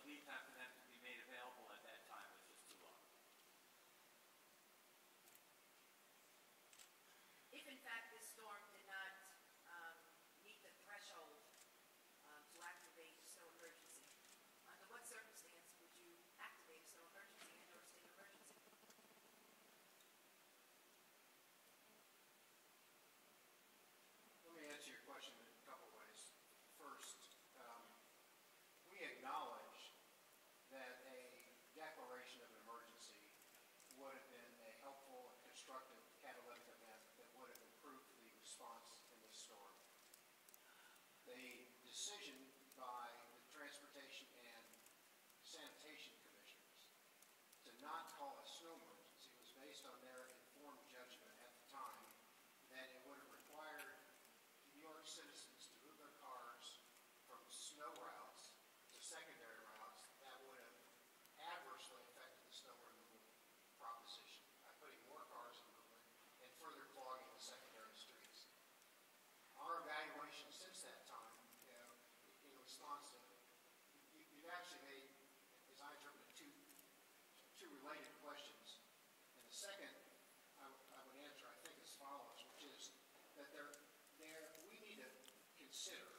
lead time for them to be made available at that time was just too long. If in fact this storm did not meet the threshold to activate a snow emergency, under what circumstance would you activate a snow emergency and or state of emergency? Let me answer your question in a couple ways. First, we acknowledge that a declaration of an emergency would have been a helpful and constructive catalytic event that would have improved the response in this storm. The decision by the Transportation and Sanitation Commissioners to not call a snow emergency was based on their informed judgment at the time that it would have required New York citizens to move their cars from snow routes to secondary routes that would have adversely affected the snow removal proposition by putting more cars in movement and further clogging the secondary streets. Our evaluation since that time, in response to, you've actually made, as I interpret it, two related questions. And the second I would answer, I think, as follows, which is that we need to consider